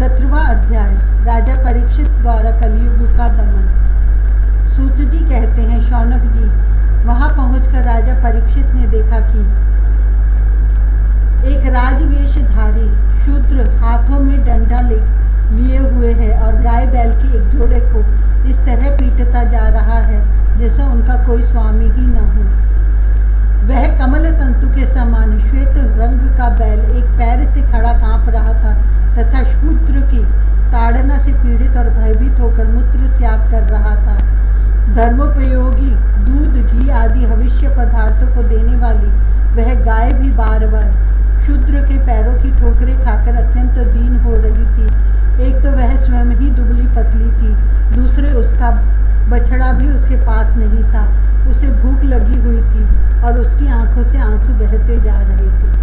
17वां अध्याय। राजा परीक्षित द्वारा कलयुग का दमन। सूत जी कहते हैं, शौनक जी, वहां पहुंचकर राजा परीक्षित ने देखा कि एक राजवेशधारी शूद्र हाथों में डंडा लिए हुए है और गाय बैल के एक जोड़े को इस तरह पीटता जा रहा है जैसा उनका कोई स्वामी ही न हो। वह कमल तंतु के समान श्वेत रंग का बैल एक पैर से खड़ा कांप रहा था तथा शूद्र की ताड़ना से पीड़ित और भयभीत होकर मूत्र त्याग कर रहा था। धर्मोपयोगी दूध, घी आदि भविष्य पदार्थों को देने वाली वह गाय भी बार बार शूद्र के पैरों की ठोकरें खाकर अत्यंत दीन हो रही थी। एक तो वह स्वयं ही दुबली पतली थी, दूसरे उसका बछड़ा भी उसके पास नहीं था। उसे भूख लगी हुई थी और उसकी आंखों से आंसू बहते जा रहे थे।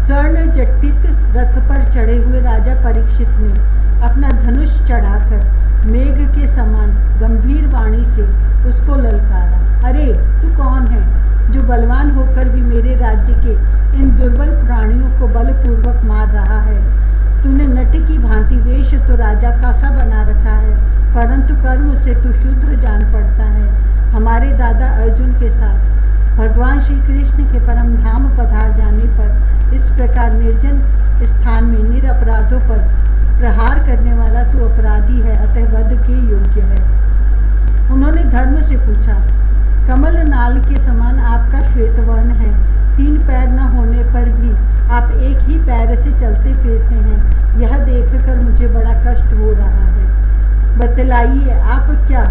स्वर्ण जटित रथ पर चढ़े हुए राजा परीक्षित ने अपना धनुष चढ़ाकर मेघ के समान गंभीर वाणी से उसको ललकारा। अरे तू कौन है जो बलवान होकर भी मेरे राज्य के इन दुर्बल प्राणियों को बलपूर्वक मार रहा है? तूने नट की भांति वेश तो राजा का सा बना रखा है, परंतु कर्म से तू शूद्र जान पड़ता है। हमारे दादा अर्जुन के साथ भगवान श्री कृष्ण के परम धाम पधार जाने पर इस प्रकार निर्जन स्थान में निरपराधों पर प्रहार करने वाला तू अपराधी है, अतः वध के योग्य है। उन्होंने धर्म से पूछा, कमल नाल के समान आपका श्वेत वर्ण है, 3 पैर न होने पर भी आप एक ही पैर से चलते फिरते हैं। यह देखकर मुझे बड़ा कष्ट हो रहा है। बतलाइए, आप क्या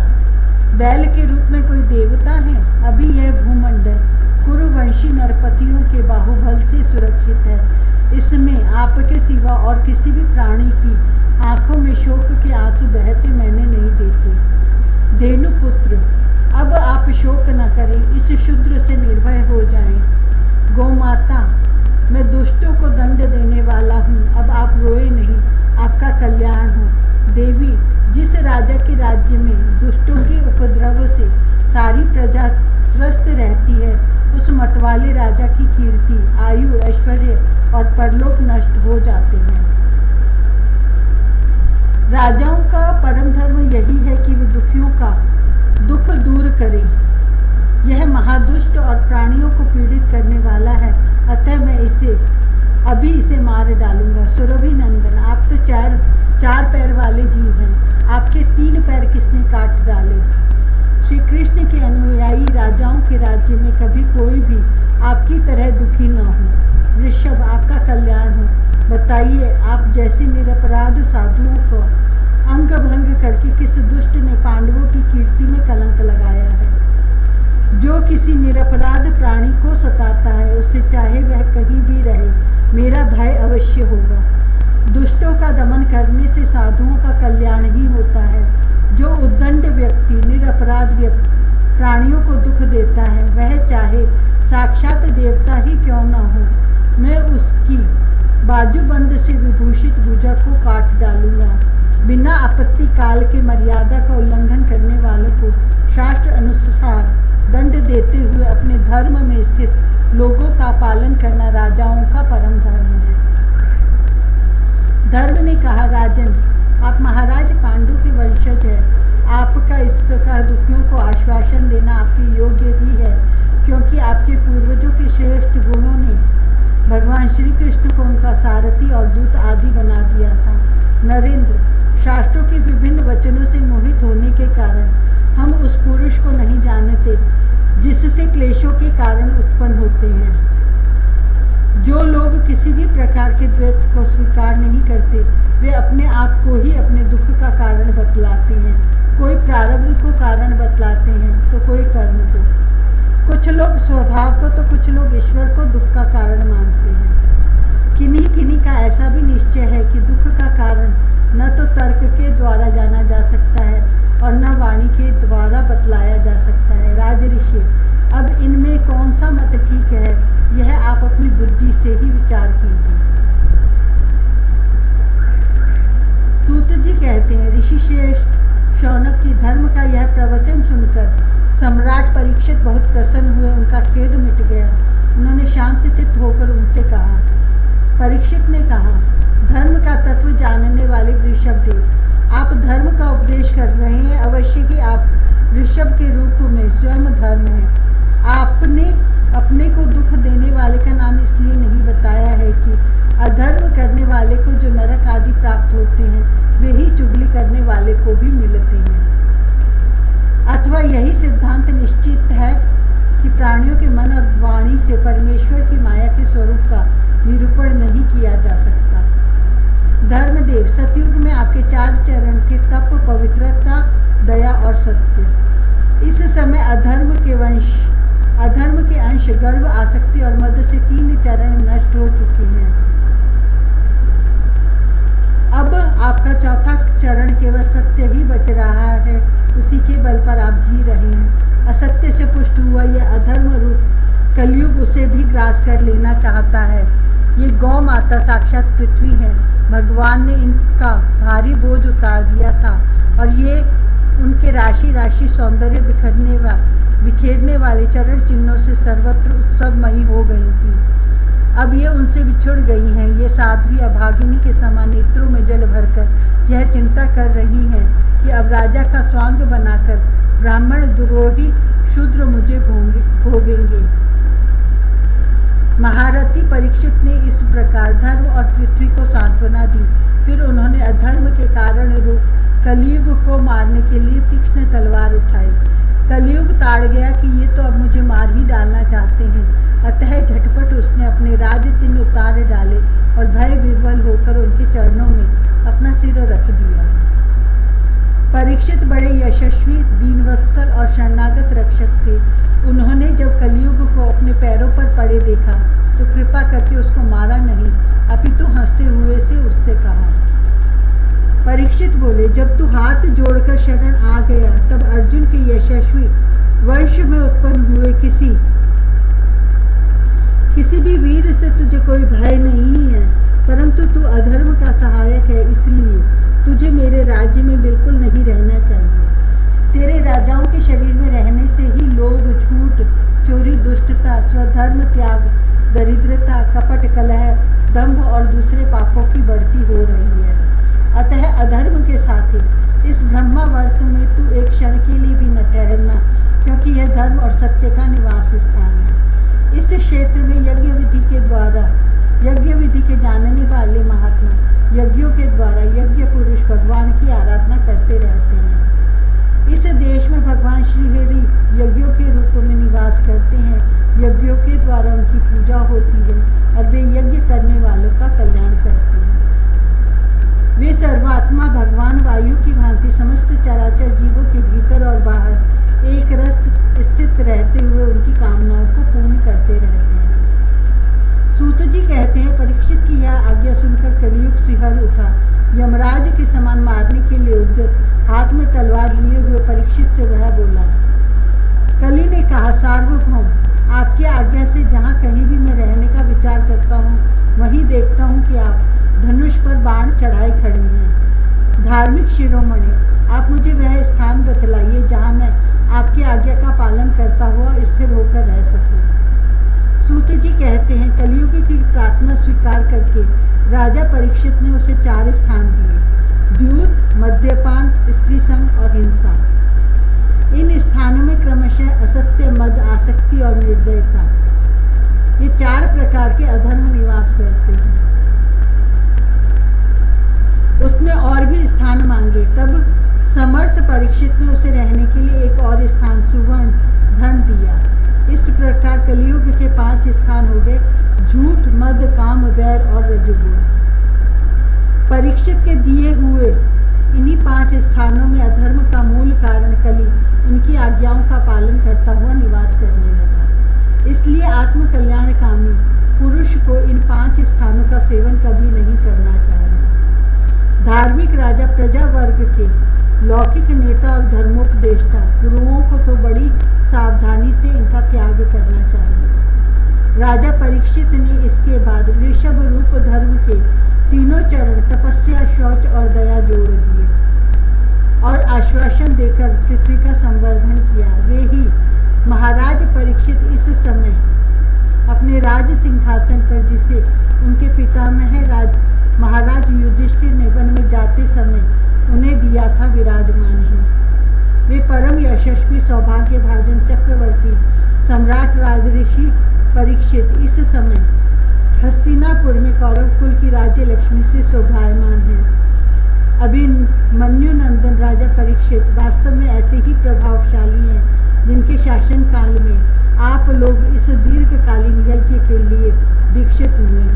बैल के रूप में कोई देवता है? अभी यह भूमंडल कुरुवंशी नरपतियों के बाहुबल से सुरक्षित है। इसमें आपके सिवा और किसी भी प्राणी की आंखों में शोक के आंसू बहते मैंने नहीं देखे। धेनुपुत्र, अब आप शोक न करें, इस शूद्र से निर्भय हो जाएं। गौमाता, मैं दुष्टों को दंड देने वाला हूँ, अब आप रोए नहीं, आपका कल्याण हो। देवी, जिस राजा के राज्य में दुष्टों के उपद्रव से सारी प्रजा त्रस्त रहती है, उस मतवाले राजा की कीर्ति, आयु, ऐश्वर्य और परलोक नष्ट हो जाते हैं। राजाओं का परम धर्म यही है कि वे दुखियों का दुख दूर करें। यह महादुष्ट और प्राणियों को पीड़ित करने वाला है, अतः मैं अभी इसे मार डालूंगा। सुरभि नंदन, आप तो चार पैर वाले जीव हैं, आपके 3 पैर किसने काट डाले? श्री कृष्ण के अनुयायी राजाओं के राज्य में कभी कोई भी आपकी तरह दुखी न हो। ऋषभ, आपका कल्याण हो। बताइए, आप जैसे निरपराध साधुओं को अंग भंग करके किस दुष्ट ने पांडवों की कीर्ति में कलंक लगाया है? जो किसी निरपराध प्राणी को सताता है, उसे चाहे वह कहीं भी रहे, मेरा भय अवश्य होगा। दुष्टों का दमन करने से साधुओं का कल्याण ही होता है। जो उद्दंड व्यक्ति निरपराध प्राणियों को दुख देता है, वह चाहे साक्षात देवता ही क्यों न हो, मैं उसकी बाजूबंद से विभूषित भुजा को काट डालूंगा। बिना आपत्ति काल के मर्यादा का उल्लंघन करने वालों को शास्त्र अनुसार दंड देते हुए अपने धर्म में स्थित लोगों का पालन करना राजाओं का परम धर्म है। धर्म ने कहा, राजन, आप महाराज पांडु के वंशज हैं। आपका इस प्रकार दुखियों को आश्वासन देना आपके योग्य ही है, क्योंकि आपके पूर्वजों के श्रेष्ठ गुणों ने भगवान श्री कृष्ण को उनका सारथी और दूत आदि बना दिया था। नरेंद्र, शास्त्रों के विभिन्न वचनों से मोहित होने के कारण हम उस पुरुष को नहीं जानते जिससे क्लेशों के कारण उत्पन्न होते हैं। जो लोग किसी भी प्रकार के द्वैत को स्वीकार नहीं करते, वे अपने आप को ही अपने दुख का कारण बतलाते हैं। कोई प्रारब्ध को कारण बतलाते हैं तो कोई कर्म को। कुछ लोग स्वभाव को तो कुछ लोग ईश्वर को दुख का कारण मानते हैं। किन्हीं का ऐसा भी निश्चय है कि दुख का कारण न तो तर्क के द्वारा जाना जा सकता है और न वाणी के द्वारा बतलाया जा सकता है। राजऋषि, अब इनमें कौन सा मत ठीक है, यह आप अपनी बुद्धि से ही विचार कीजिए। सूत जी कहते हैं, ऋषि श्रेष्ठ शौनक जी, धर्म का यह प्रवचन सुनकर सम्राट परीक्षित बहुत प्रसन्न हुए, उनका खेद मिट गया। उन्होंने शांत चित्त होकर उनसे कहा, परीक्षित ने कहा, धर्म का तत्व जानने वाले वृषभदेव, आप धर्म का उपदेश कर रहे हैं। अवश्य ही आप वृषभ के रूप में स्वयं धर्म हैं। आपने अपने को दुख देने वाले का नाम इसलिए नहीं बताया है कि अधर्म करने वाले को जो नरक आदि प्राप्त होते हैं वे ही चुगली करने वाले को भी मिलते हैं। अथवा यही सिद्धांत निश्चित है कि प्राणियों के मन और वाणी से परमेश्वर की माया के स्वरूप का निरूपण नहीं किया जा सकता। धर्मदेव, सतयुग में आपके 4 चरण के तप, पवित्रता, दया और सत्य। इस समय अधर्म के अंश गर्व, आसक्ति और मद से 3 चरण नष्ट हो चुके हैं। अब आपका 4था चरण केवल सत्य ही बच रहा है, उसी के बल पर आप जी रहे हैं। असत्य से पुष्ट हुआ यह अधर्म रूप कलयुग उसे भी ग्रास कर लेना चाहता है। ये गौ माता साक्षात पृथ्वी है। भगवान ने इनका भारी बोझ उतार दिया था और ये उनके राशि राशि सौंदर्य बिखेरने वाले चरण चिन्हों से सर्वत्र उत्सवमयी हो गई थी। अब ये उनसे बिछुड़ गई हैं। ये साध्वी अभागिनी के समान नेत्रों में जल भरकर यह चिंता कर रही हैं कि अब राजा का स्वांग बनाकर ब्राह्मण द्रोही शूद्र मुझे भोगेंगे। महारथी परीक्षित ने इस प्रकार धर्म और पृथ्वी को सांत्वना दी। फिर उन्होंने अधर्म के कारण रूप कलयुग को मारने के लिए तीक्ष्ण तलवार उठाई। कलयुग ताड़ गया कि ये तो अब मुझे मार ही डालना चाहते हैं। अतः झटपट उसने अपने राज चिन्ह उतार डाले और भय विह्वल होकर उनके चरणों में अपना सिर रख दिया। परीक्षित बड़े यशस्वी, दीनवत्सल और शरणागत रक्षक थे। उन्होंने जब कलयुग को अपने पैरों पर पड़े देखा तो कृपा करके उसको मारा नहीं, अपितु हंसते हुए से उससे कहा। परीक्षित बोले, जब तू हाथ जोड़कर शरण आ गया तब अर्जुन के यशस्वी वंश में उत्पन्न हुए किसी भी वीर से तुझे कोई भय नहीं है, परंतु तू अधर्म का सहायक है, इसलिए तुझे मेरे राज्य में बिल्कुल नहीं रहना चाहिए। तेरे राजाओं के शरीर में रहने से ही लोभ, झूठ, चोरी, दुष्टता, स्वधर्म त्याग, दरिद्रता, कपट, कलह, दंभ और दूसरे पापों की बढ़ती हो रही है। अतः अधर्म के साथी इस ब्रह्मावर्त में तू एक क्षण के लिए भी न ठहरना, क्योंकि यह धर्म और सत्य का निवास स्थान है। इस क्षेत्र में यज्ञ विधि के जानने वाले महात्मा यज्ञों के द्वारा यज्ञ पुरुष भगवान की आराधना करते रहते हैं। इस देश में भगवान श्रीहरि यज्ञों के रूप में निवास करते हैं। यज्ञों के द्वारा उनकी पूजा होती है और वे यज्ञ करने वालों का कल्याण करते हैं। वे सर्वात्मा भगवान वायु की भांति समस्त चराचर जीवों के भीतर और बाहर एक रस स्थित रहते हुए उनकी कामनाओं को पूर्ण करते रहते हैं। सूत जी कहते हैं, परीक्षित की यह आज्ञा सुनकर कलयुग सिहर उठा। यमराज के समान मारने के लिए उद्यत हाथ में तलवार लिए हुए परीक्षित से वह बोला। कली ने कहा, सार्वभौम, आपकी आज्ञा से जहाँ कहीं भी मैं रहने का विचार करता हूँ वहीं देखता हूँ कि आप धनुष पर बाण चढ़ाए खड़े हैं। धार्मिक शिरोमणि, आप मुझे वह स्थान बतलाइए जहाँ मैं आपकी आज्ञा का पालन करता हुआ स्थिर होकर रह सकूं। सूत जी कहते हैं, कलयुग की प्रार्थना स्वीकार करके राजा परीक्षित ने उसे 4 स्थान दिए: द्यूत, मद्यपान, स्त्री संग और हिंसा। इन स्थानों में क्रमशः असत्य, मद, आसक्ति और निर्दयता, ये 4 प्रकार के अधर्म निवास करते हैं। उसने और भी स्थान मांगे, तब समर्थ परीक्षित ने उसे रहने के लिए एक और स्थान सुवर्ण धन दिया। इस प्रकार कलयुग के 5 स्थान हो गए: झूठ, मद, काम, वैर और रजोगुण। परीक्षित के दिए हुए इन्हीं 5 स्थानों में अधर्म का मूल कारण कली उनकी आज्ञाओं का पालन करता हुआ निवास करने लगा। इसलिए आत्म कल्याणकामी पुरुष को इन 5 स्थानों का सेवन कभी नहीं करना चाहिए। धार्मिक राजा प्रजा वर्ग के लौकिक नेता और धर्मोपदेष्टा गुरुओं को तो बड़ी सावधानी से इनका त्याग करना चाहिए। राजा परीक्षित ने इसके बाद वृषभ रूप धर्म के 3 चरण तपस्या, शौच और दया जोड़ दिए और आश्वासन देकर पृथ्वी का संवर्धन किया। वे ही महाराज परीक्षित इस समय अपने राज सिंहासन पर जिसे उनके पितामह महाराज युधिष्ठिर ने वन में जाते समय उन्हें दिया था विराजमान है। वे परम यशस्वी सौभाग्यभाजन चक्रवर्ती सम्राट राजऋषि परीक्षित इस समय हस्तिनापुर में कौरव कुल की राज्य लक्ष्मी से शोभायमान है। अभिमन्यु नंदन राजा परीक्षित वास्तव में ऐसे ही प्रभावशाली हैं जिनके शासन काल में आप लोग इस दीर्घकालीन यज्ञ के लिए दीक्षित हुए